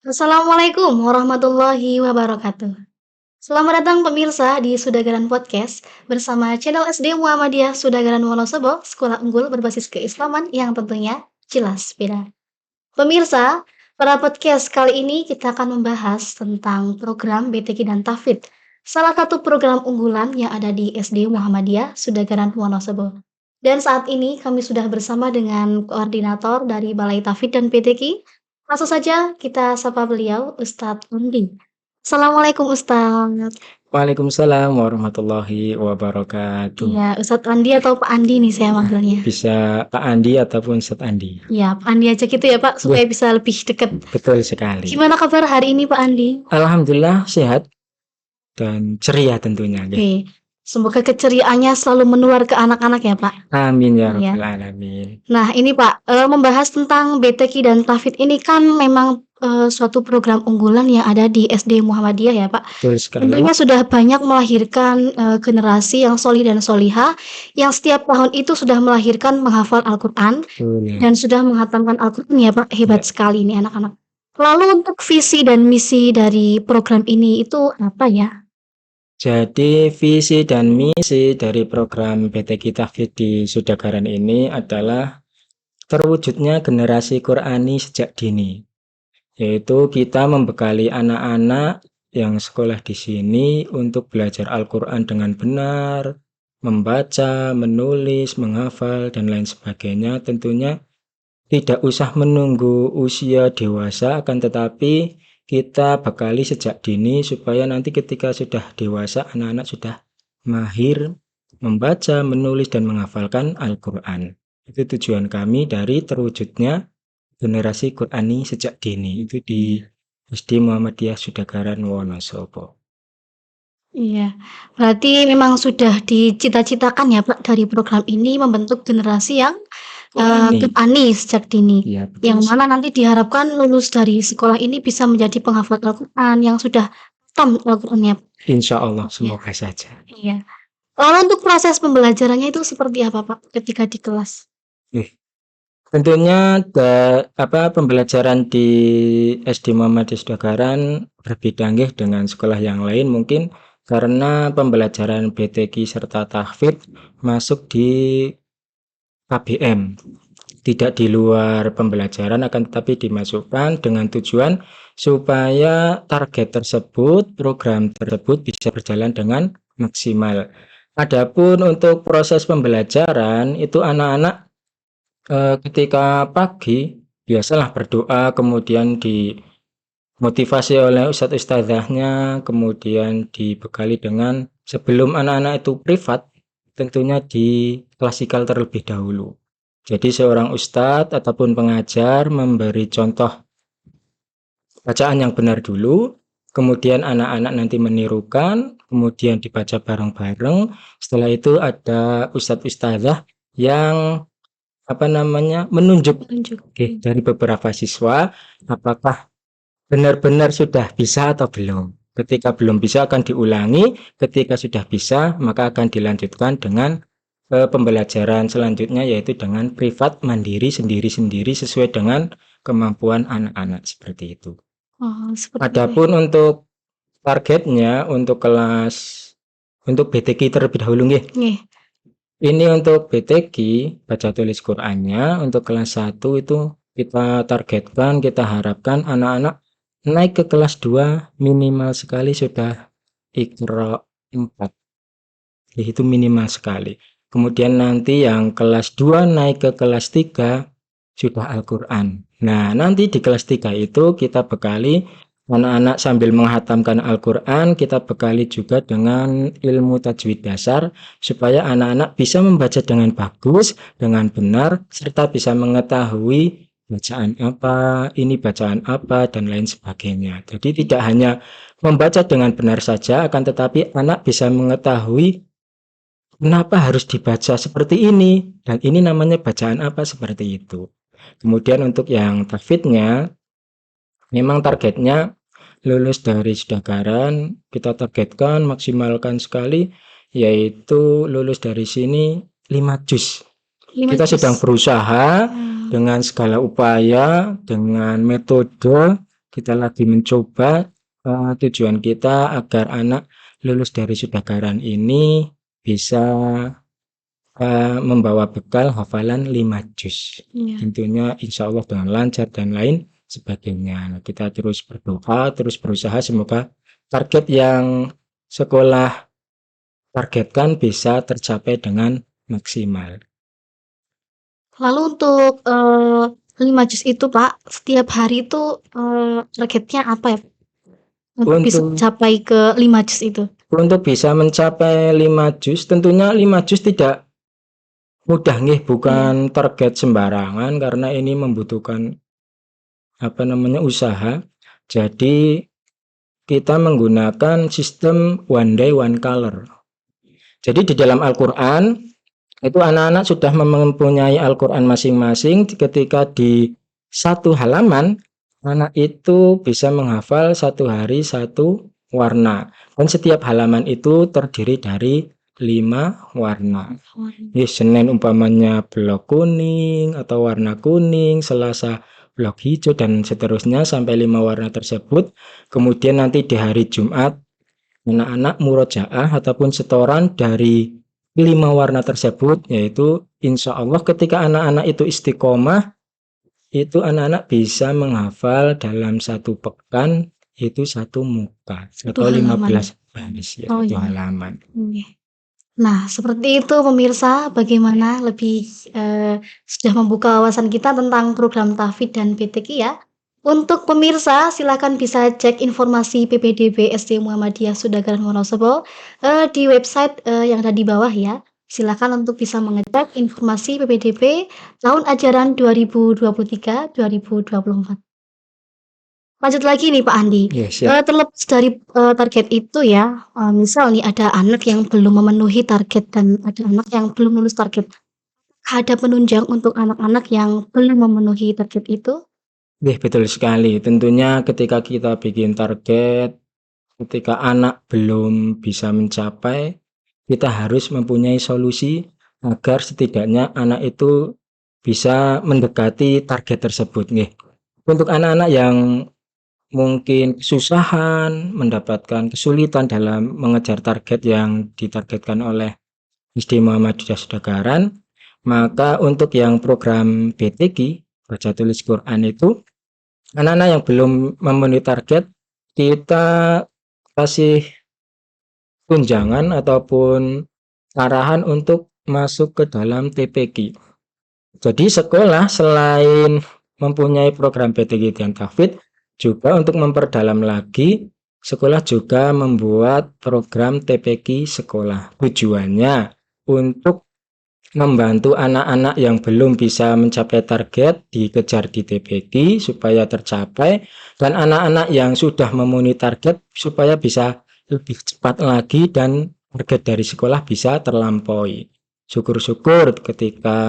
Assalamualaikum warahmatullahi wabarakatuh. Selamat datang pemirsa di Sudagaran Podcast bersama channel SD Muhammadiyah Sudagaran Wonosobo, sekolah unggul berbasis keislaman yang tentunya jelas beda. Pemirsa, pada podcast kali ini kita akan membahas tentang program BTQ dan Tafid, salah satu program unggulan yang ada di SD Muhammadiyah Sudagaran Wonosobo. Dan saat ini kami sudah bersama dengan koordinator dari Balai Tafid dan BTQ. Langsung saja kita sapa beliau, Ustadz Undi. Assalamualaikum Ustadz. Waalaikumsalam warahmatullahi wabarakatuh. Iya, Ustadz Andi atau Pak Andi nih saya manggilnya. Bisa Pak Andi ataupun Ustadz Andi. Iya, Pak Andi aja gitu ya Pak, supaya bisa lebih dekat. Betul sekali. Gimana kabar hari ini Pak Andi? Alhamdulillah sehat dan ceria tentunya. Oke, semoga keceriaannya selalu menular ke anak-anak ya Pak. Amin ya Iya. rabbal alamin. Nah ini Pak, membahas tentang BTQ dan Tafid ini kan memang suatu program unggulan yang ada di SD Muhammadiyah ya Pak. Betul sekali. Tentunya sudah banyak melahirkan generasi yang solih dan solihah yang setiap tahun itu sudah melahirkan menghafal Al-Quran Betul. dan sudah menghatamkan Al-Quran ya Pak. Hebat Ya. sekali ini anak-anak. Lalu untuk visi dan misi dari program ini itu apa ya? Jadi visi dan misi dari program BTQ Tafid di Sudagaran ini adalah terwujudnya generasi Qurani sejak dini, yaitu kita membekali anak-anak yang sekolah di sini untuk belajar Al-Quran dengan benar, membaca, menulis, menghafal, dan lain sebagainya. Tentunya tidak usah menunggu usia dewasa, akan tetapi kita bekali sejak dini supaya nanti ketika sudah dewasa anak-anak sudah mahir membaca, menulis, dan menghafalkan Al-Quran. Itu tujuan kami dari terwujudnya generasi Qurani sejak dini, itu di SD Muhammadiyah Sudagaran Wonosobo. Iya, berarti memang sudah dicita-citakan ya Pak dari program ini membentuk generasi yang Qurani sejak dini. Ya, Yang mana nanti diharapkan lulus dari sekolah ini bisa menjadi penghafal Al-Quran yang sudah tam Al-Qurannya. insya Allah semoga saja. Iya. Lalu untuk proses pembelajarannya itu seperti apa Pak ketika di kelas? Tentunya pembelajaran di SD Muhammadiyah Sudagaran berbeda dengan sekolah yang lain mungkin karena pembelajaran BTQ serta tahfidz masuk di KBM, tidak di luar pembelajaran, akan tetapi dimasukkan dengan tujuan supaya target tersebut, program tersebut bisa berjalan dengan maksimal. Adapun untuk proses pembelajaran itu anak-anak ketika pagi biasalah berdoa, kemudian dimotivasi oleh ustadz-ustadzahnya, kemudian dibekali dengan sebelum anak-anak itu privat tentunya diklasikal terlebih dahulu. Jadi seorang ustadz ataupun pengajar memberi contoh bacaan yang benar dulu, kemudian anak-anak nanti menirukan, kemudian dibaca bareng-bareng. Setelah itu ada ustadz-ustadzah yang menunjuk dari beberapa siswa apakah benar-benar sudah bisa atau belum. Ketika belum bisa akan diulangi, ketika sudah bisa maka akan dilanjutkan dengan pembelajaran selanjutnya, yaitu dengan privat mandiri sendiri-sendiri sesuai dengan kemampuan anak-anak seperti itu. Adapun untuk targetnya untuk BTQ terlebih dahulu Ini untuk BTQ baca tulis Qur'annya untuk kelas 1 itu kita targetkan, kita harapkan anak-anak naik ke kelas 2 minimal sekali sudah Iqra 4. Itu minimal sekali. Kemudian nanti yang kelas 2 naik ke kelas 3 sudah Al-Quran. Nah, nanti di kelas 3 itu kita bekali anak-anak sambil menghatamkan Al-Quran, kita bekali juga dengan ilmu tajwid dasar supaya anak-anak bisa membaca dengan bagus, dengan benar, serta bisa mengetahui bacaan apa, ini bacaan apa, dan lain sebagainya. Jadi tidak hanya membaca dengan benar saja, akan tetapi anak bisa mengetahui kenapa harus dibaca seperti ini, dan ini namanya bacaan apa, seperti itu. Kemudian untuk yang tahfidznya, memang targetnya lulus dari Sudagaran, kita targetkan maksimalkan sekali, yaitu lulus dari sini 5 juz. Kita sedang berusaha dengan segala upaya, dengan metode, kita lagi mencoba tujuan kita agar anak lulus dari Sudagaran ini bisa membawa bekal hafalan 5 juz. Iya. Tentunya insya Allah dengan lancar dan lain sebagainya. Nah, kita terus berdoa, terus berusaha semoga target yang sekolah targetkan bisa tercapai dengan maksimal. Lalu untuk 5 juz itu Pak, setiap hari itu targetnya apa ya? Untuk bisa Untuk mencapai ke 5 juz itu. untuk bisa mencapai 5 juz, tentunya 5 juz tidak mudah nih, Iya. bukan target sembarangan karena ini membutuhkan usaha. Jadi kita menggunakan sistem one day one color. Jadi di dalam Al-Qur'an itu anak-anak sudah mempunyai Al-Qur'an masing-masing. Ketika di satu halaman, anak itu bisa menghafal satu hari satu warna. Dan setiap halaman itu terdiri dari 5 warna. Senin umpamanya blok kuning atau warna kuning, Selasa blok hijau, dan seterusnya sampai 5 warna tersebut. Kemudian nanti di hari Jumat anak-anak murojaah ataupun setoran dari 5 warna tersebut, yaitu insya Allah ketika anak-anak itu istiqomah, itu anak-anak bisa menghafal dalam satu pekan itu satu muka Satu atau halaman. 15 baris ya, Oh satu iya. halaman. Nah, seperti itu pemirsa, bagaimana lebih sudah membuka wawasan kita tentang program tahfidz dan PTQ ya. Untuk pemirsa, silakan bisa cek informasi PPDB SD Muhammadiyah Sudagaran Wonosobo di website yang ada di bawah ya. Silakan untuk bisa mengecek informasi PPDB tahun ajaran 2023-2024. Lanjut lagi nih Pak Andi, Yes, ya. terlepas dari target itu ya, misal nih ada anak yang belum memenuhi target dan ada anak yang belum lulus target. Ada penunjang untuk anak-anak yang belum memenuhi target itu? Betul sekali. Tentunya ketika kita bikin target, ketika anak belum bisa mencapai, kita harus mempunyai solusi agar setidaknya anak itu bisa mendekati target tersebut. Untuk anak-anak yang mungkin kesusahan, mendapatkan kesulitan dalam mengejar target yang ditargetkan oleh SD Muhammadiyah Sudagaran, maka untuk yang program BTQ, baca tulis Quran itu, anak-anak yang belum memenuhi target, kita kasih tunjangan ataupun arahan untuk masuk ke dalam TPQ. Jadi sekolah selain mempunyai program BTQ dan tahfidz, juga untuk memperdalam lagi, sekolah juga membuat program TPQ sekolah. Tujuannya untuk membantu anak-anak yang belum bisa mencapai target dikejar di TPQ supaya tercapai, dan anak-anak yang sudah memenuhi target supaya bisa lebih cepat lagi dan target dari sekolah bisa terlampaui. Syukur-syukur ketika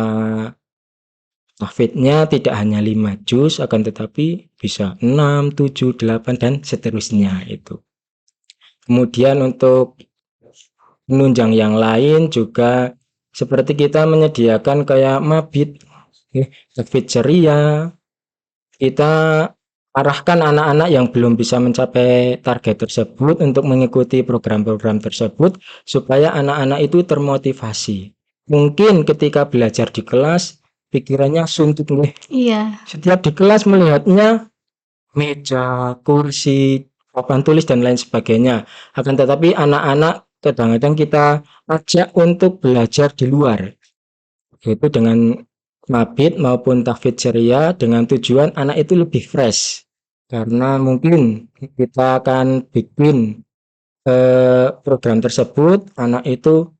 tahfidznya tidak hanya 5 juz, akan tetapi bisa 6, 7, 8, dan seterusnya itu. Kemudian untuk penunjang yang lain juga seperti kita menyediakan kayak mabit, tahfidz ceria. Kita arahkan anak-anak yang belum bisa mencapai target tersebut untuk mengikuti program-program tersebut supaya anak-anak itu termotivasi. Mungkin ketika belajar di kelas pikirannya suntuk nih. Iya. Setiap di kelas melihatnya meja, kursi, papan tulis dan lain sebagainya. Akan tetapi anak-anak kadang-kadang kita ajak untuk belajar di luar, yaitu dengan mabit maupun tahfidz ceria, dengan tujuan anak itu lebih fresh. Karena mungkin kita akan bikin program tersebut, anak itu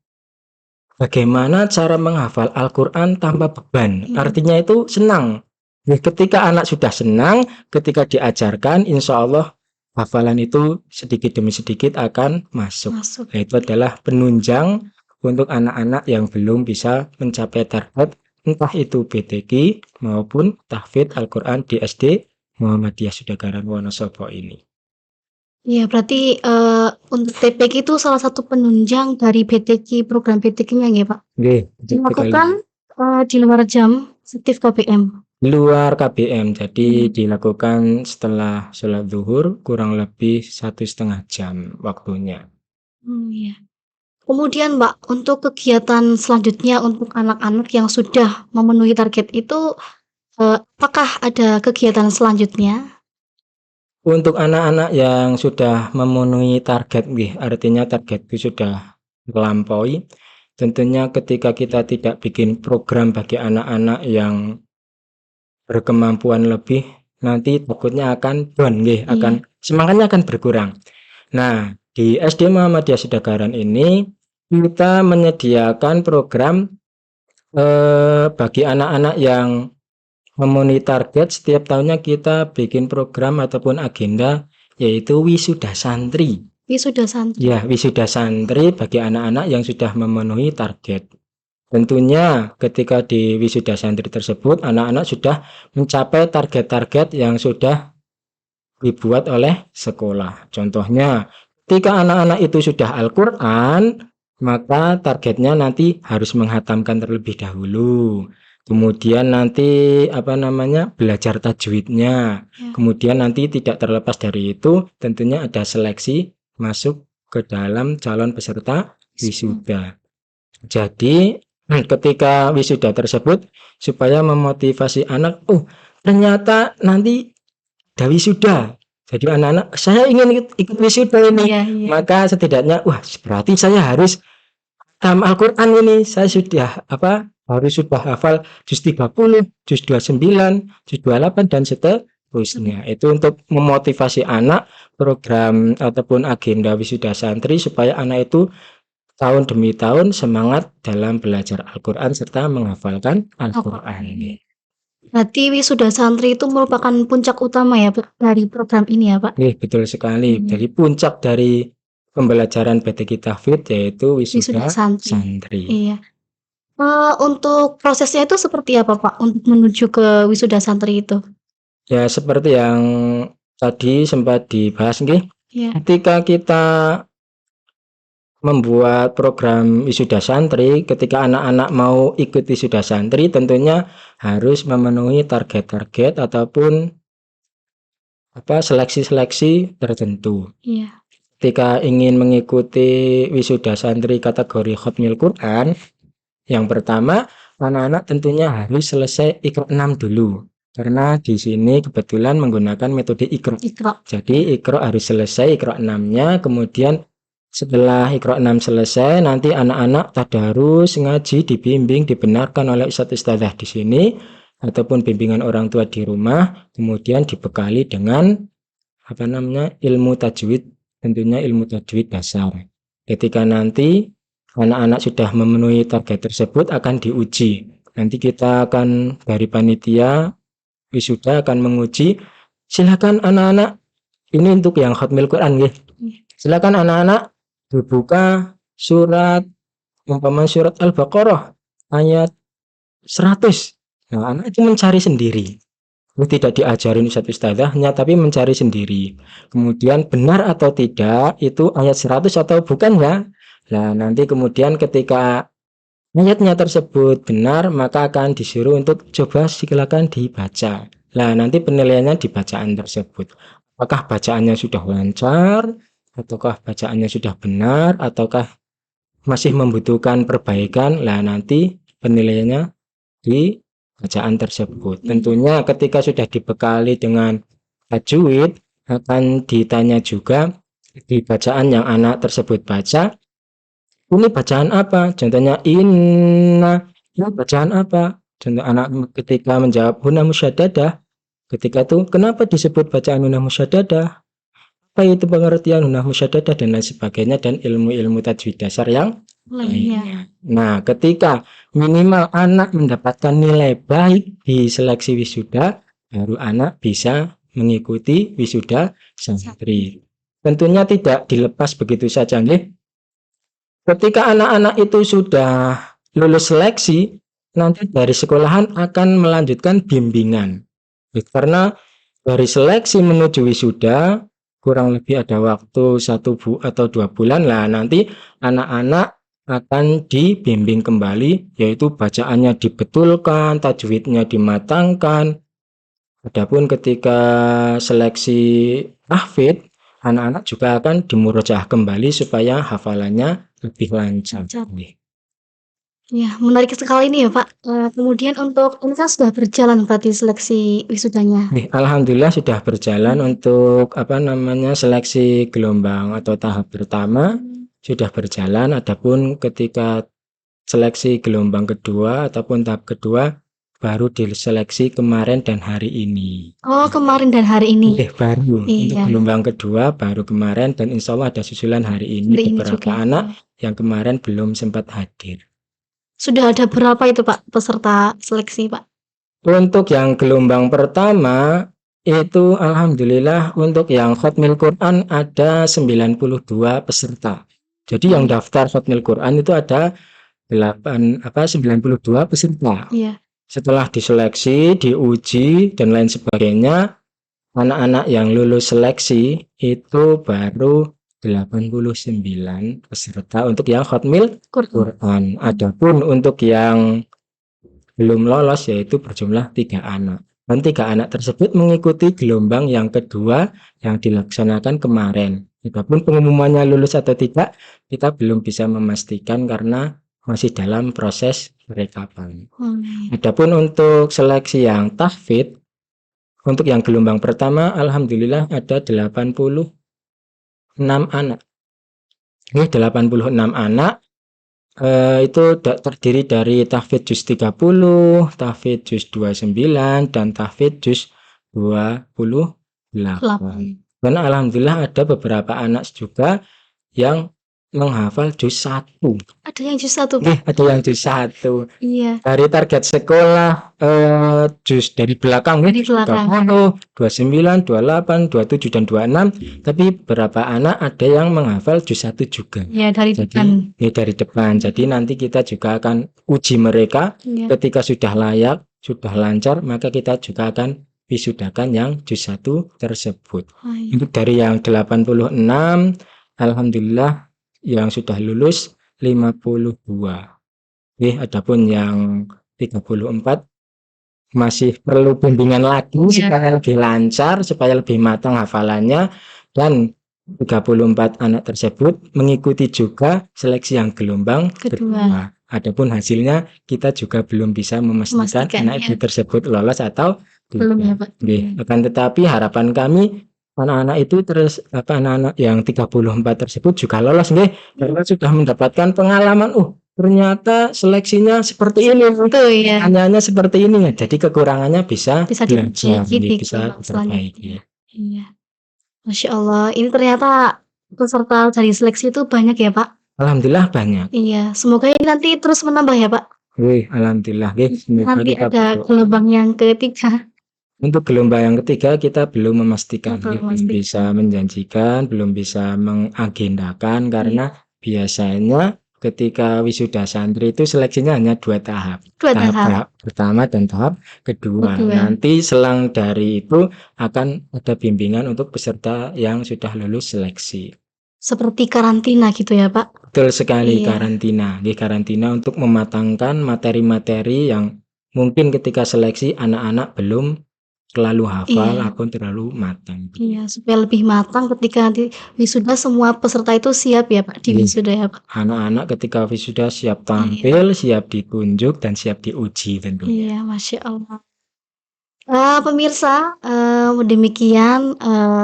bagaimana cara menghafal Al-Quran tanpa beban. Artinya itu senang. Ketika anak sudah senang, ketika diajarkan, insya Allah hafalan itu sedikit demi sedikit akan masuk. Nah, itu adalah penunjang untuk anak-anak yang belum bisa mencapai target, entah itu BTQ maupun tahfidz Al-Quran di SD Muhammadiyah Sudagaran Wonosobo ini. Iya, berarti untuk TPQ itu salah satu penunjang dari BTQ, program BTQ-nya ya Pak? Betul sekali. Dilakukan di luar jam aktif KBM. Di luar KBM, jadi Hmm. dilakukan setelah sholat zuhur kurang lebih 1,5 jam waktunya. Iya. Kemudian Mbak, untuk kegiatan selanjutnya untuk anak-anak yang sudah memenuhi target itu, apakah ada kegiatan selanjutnya? Untuk anak-anak yang sudah memenuhi target nggih, artinya target itu sudah melampaui, tentunya ketika kita tidak bikin program bagi anak-anak yang berkemampuan lebih, nanti takutnya akan down nggih, Iya. semangatnya akan berkurang. Nah, di SD Muhammadiyah Sidagaran ini kita menyediakan program bagi anak-anak yang memenuhi target. Setiap tahunnya kita bikin program ataupun agenda yaitu wisuda santri. Wisuda santri. Ya, wisuda santri bagi anak-anak yang sudah memenuhi target. Tentunya ketika di wisuda santri tersebut anak-anak sudah mencapai target-target yang sudah dibuat oleh sekolah. Contohnya, ketika anak-anak itu sudah Al-Quran, maka targetnya nanti harus menghatamkan terlebih dahulu. Kemudian nanti belajar tajwidnya. Ya. Kemudian nanti tidak terlepas dari itu, tentunya ada seleksi masuk ke dalam calon peserta wisuda. Jadi ketika wisuda tersebut supaya memotivasi anak, oh ternyata nanti ada wisuda. Jadi anak-anak, saya ingin ikut wisuda ini. Iya, iya. Maka setidaknya, wah berarti saya harus Al-Quran ini. Saya harus sudah hafal juz 30, juz 29, juz 28 dan seterusnya. Itu untuk memotivasi anak, program ataupun agenda wisuda santri supaya anak itu tahun demi tahun semangat dalam belajar Al-Quran serta menghafalkan Al-Quran. Berarti wisuda santri itu merupakan puncak utama ya dari program ini ya Pak? Betul sekali. Jadi puncak dari pembelajaran BTQ Tahfidz yaitu wisuda santri. Iya. Untuk prosesnya itu seperti apa Pak untuk menuju ke wisuda santri itu? Ya seperti yang tadi sempat dibahas nggih. Iya. Ketika kita membuat program wisuda santri, ketika anak-anak mau ikut wisuda santri tentunya harus memenuhi target-target ataupun seleksi-seleksi tertentu. Iya. Ketika ingin mengikuti wisuda santri kategori Khatmil Quran, yang pertama anak-anak tentunya harus selesai Iqra 6 dulu. Karena di sini kebetulan menggunakan metode Iqra. Jadi Iqra harus selesai Iqra 6-nya, kemudian setelah Iqra 6 selesai, nanti anak-anak tadarus, ngaji, dibimbing, dibenarkan oleh ustadz-ustadzah di sini ataupun bimbingan orang tua di rumah, kemudian dibekali dengan ilmu tajwid, tentunya ilmu tajwid dasar. Ketika nanti anak-anak sudah memenuhi target tersebut akan diuji. Nanti kita akan dari panitia wisuda akan menguji. Silakan anak-anak, ini untuk yang khatmil Quran ya. Silakan anak-anak dibuka surat surat Al-Baqarah ayat 100. Nah, anak itu mencari sendiri. Tidak diajarin ustadz-ustadzahnya tapi mencari sendiri. Kemudian benar atau tidak itu ayat 100 atau bukan ya. Nah, nanti kemudian ketika ayatnya tersebut benar maka akan disuruh untuk coba silakan dibaca. Nah, nanti penilaiannya di bacaan tersebut. Apakah bacaannya sudah lancar ataukah bacaannya sudah benar ataukah masih membutuhkan perbaikan. Nah, nanti penilaiannya di bacaan tersebut. Tentunya ketika sudah dibekali dengan tajwid akan ditanya juga di bacaan yang anak tersebut baca, ini bacaan apa? Contohnya inna, ini bacaan apa? Contoh anak ketika menjawab huna musyaddadah, ketika itu kenapa disebut bacaan huna musyaddadah? Apa itu pengertian huna musyaddadah dan lain sebagainya dan ilmu-ilmu tajwid dasar yang lainnya. Nah, ketika minimal anak mendapatkan nilai baik di seleksi wisuda, baru anak bisa mengikuti wisuda santri. Tentunya tidak dilepas begitu saja nih. Ketika anak-anak itu sudah lulus seleksi, nanti dari sekolahan akan melanjutkan bimbingan. Karena dari seleksi menuju wisuda kurang lebih ada waktu 1 atau 2 bulan lah, nanti anak-anak akan dibimbing kembali, yaitu bacaannya dibetulkan, tajwidnya dimatangkan. Adapun ketika seleksi tahfidz, anak-anak juga akan dimurojaah kembali supaya hafalannya lebih lancar. Ya, menarik sekali nih ya Pak. Kemudian untuk ini kan sudah berjalan berarti seleksi wisudanya. Alhamdulillah sudah berjalan untuk seleksi gelombang atau tahap pertama sudah berjalan. Adapun ketika seleksi gelombang kedua ataupun tahap kedua baru diseleksi kemarin dan hari ini. Oh, kemarin dan hari ini. Baru. Untuk Iya. gelombang kedua baru kemarin dan insya Allah ada susulan hari ini. Hari ini Beberapa juga. anak yang kemarin belum sempat hadir. Sudah ada berapa itu Pak peserta seleksi Pak? Untuk yang gelombang pertama itu alhamdulillah untuk yang khatmil Quran ada 92 peserta. Jadi yang daftar khatmil Quran itu ada 92 peserta. Iya. Setelah diseleksi, diuji dan lain sebagainya, anak-anak yang lulus seleksi itu baru 89 peserta untuk yang khatmil Quran. Adapun untuk yang belum lolos yaitu berjumlah 3 anak. Dan 3 anak tersebut mengikuti gelombang yang kedua yang dilaksanakan kemarin. Adapun pengumumannya lulus atau tidak, kita belum bisa memastikan karena masih dalam proses perekapan. Adapun untuk seleksi yang tahfidz, untuk yang gelombang pertama alhamdulillah ada 86 anak. Ini 86 anak itu terdiri dari tahfidz juz 30, tahfidz juz 29 dan tahfidz juz 28. Dan alhamdulillah ada beberapa anak juga yang menghafal juz 1. Ada yang juz 1 Pak? Ada yang juz 1. Iya. Dari target sekolah juz dari belakang 30, 29, 28, 27 dan 26, tapi beberapa anak ada yang menghafal juz 1 juga. Ya, dari depan. Ya, dari depan. Jadi nanti kita juga akan uji mereka. Ketika sudah layak, sudah lancar, maka kita juga akan wisudakan yang juz 1 tersebut. Untuk dari yang 86 alhamdulillah yang sudah lulus 52. Adapun yang 34 masih perlu bimbingan lagi supaya lebih lancar, supaya lebih matang hafalannya, dan 34 anak tersebut mengikuti juga seleksi yang gelombang kedua. Adapun hasilnya kita juga belum bisa memastikan anak itu tersebut lolos atau belum ya Pak. Akan tetapi harapan kami anak-anak itu anak-anak yang 34 tersebut juga lolos karena sudah mendapatkan pengalaman. Ternyata seleksinya seperti ini, hanya seperti ini. Jadi kekurangannya bisa diperbaiki. Iya. Masya Allah, ini ternyata peserta dari seleksi itu banyak ya Pak? Alhamdulillah banyak. Iya, semoga ini nanti terus menambah ya Pak. Alhamdulillah. Nanti ada gelombang yang ketiga. Untuk gelombang yang ketiga kita belum memastikan, belum bisa menjanjikan, belum bisa mengagendakan karena biasanya ketika wisuda santri itu seleksinya hanya 2 tahap. Tahap pertama dan tahap kedua. Nanti selang dari itu akan ada bimbingan untuk peserta yang sudah lulus seleksi. Seperti karantina gitu ya Pak? Betul sekali, karantina. Karantina untuk mematangkan materi-materi yang mungkin ketika seleksi anak-anak belum terlalu hafal ataupun terlalu matang. Iya, supaya lebih matang ketika nanti wisuda semua peserta itu siap ya Pak di wisuda ya Pak. Anak-anak ketika wisuda siap tampil, siap ditunjuk dan siap diuji tentunya. Iya, Masya Allah. Pemirsa, demikian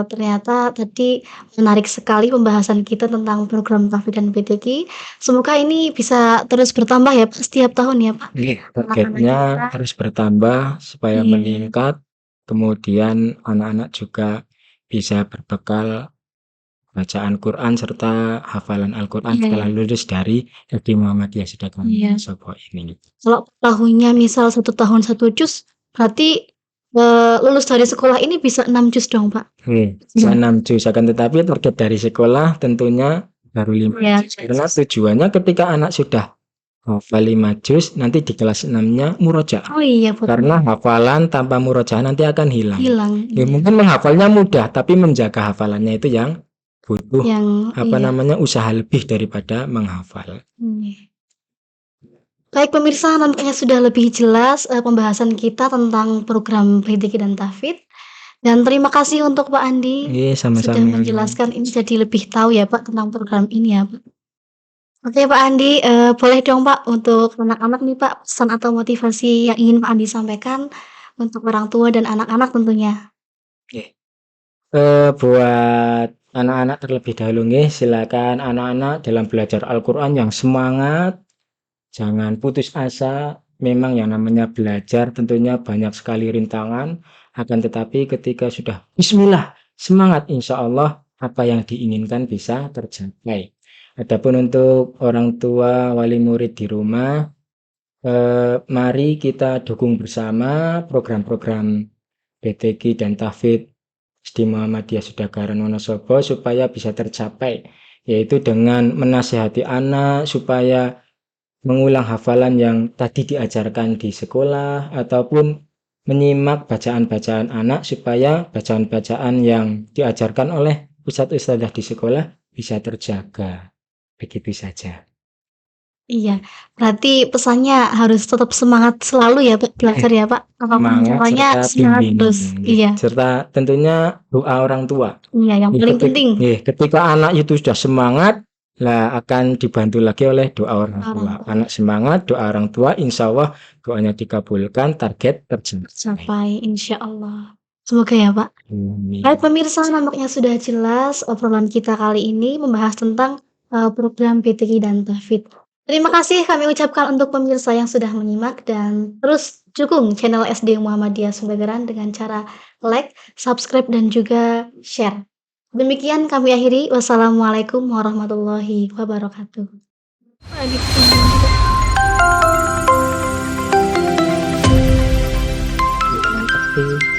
ternyata tadi menarik sekali pembahasan kita tentang program tahfidz dan PTQ. Semoga ini bisa terus bertambah ya Pak setiap tahun ya Pak. Targetnya harus bertambah supaya meningkat. Kemudian anak-anak juga bisa berbekal bacaan Quran serta hafalan Al-Quran setelah lulus dari SD Muhammadiyah Sudagaraan Wonosobo ini. Kalau tahunnya misal 1 tahun 1 juz, berarti lulus dari sekolah ini bisa 6 juz dong Pak? Bisa 6 juz, akan tetapi target dari sekolah tentunya baru 5 juz. Karena tujuannya ketika anak sudah hafal 5 juz, nanti di kelas 6-nya murojaah. Karena hafalan tanpa murojaah nanti akan hilang. Mungkin menghafalnya mudah, tapi menjaga hafalannya itu yang butuh Yang usaha lebih daripada menghafal. Baik pemirsa, nampaknya sudah lebih jelas pembahasan kita tentang program PTQ dan Tahfidz. Dan terima kasih untuk Pak Andi Iya, sudah sama-sama. menjelaskan ini, jadi lebih tahu ya Pak tentang program ini ya Pak. Oke Pak Andi, boleh dong Pak untuk anak-anak nih Pak, pesan atau motivasi yang ingin Pak Andi sampaikan untuk orang tua dan anak-anak tentunya. Buat anak-anak terlebih dahulu nggih, silakan anak-anak dalam belajar Al-Qur'an yang semangat, jangan putus asa. Memang yang namanya belajar tentunya banyak sekali rintangan, akan tetapi ketika sudah bismillah, semangat, insya Allah apa yang diinginkan bisa tercapai. Adapun untuk orang tua, wali murid di rumah, mari kita dukung bersama program-program PTQ dan Tahfidz SD Muhammadiyah Sudagaran Wonosobo supaya bisa tercapai, yaitu dengan menasihati anak supaya mengulang hafalan yang tadi diajarkan di sekolah, ataupun menyimak bacaan-bacaan anak supaya bacaan-bacaan yang diajarkan oleh ustadz-ustadzah di sekolah bisa terjaga. Begitu saja. Iya, berarti pesannya harus tetap semangat selalu ya Pak belajar ya Pak. Apapun Semangat caranya serta semangat terus. bimbingan, Iya, serta tentunya doa orang tua. iya yang paling penting. Ketika anak itu sudah semangat, lah akan dibantu lagi oleh doa orang tua. Anak semangat, doa orang tua, insya Allah doanya dikabulkan, target tercapai. Insya Allah. Semoga ya Pak. Baik pemirsa, nampaknya sudah jelas obrolan kita kali ini membahas tentang program PTQ dan Tahfidz. Terima kasih kami ucapkan untuk pemirsa yang sudah menyimak dan terus dukung channel SD Muhammadiyah Sudagaran dengan cara like, subscribe, dan juga share. Demikian kami akhiri. Wassalamualaikum warahmatullahi wabarakatuh. Terima kasih.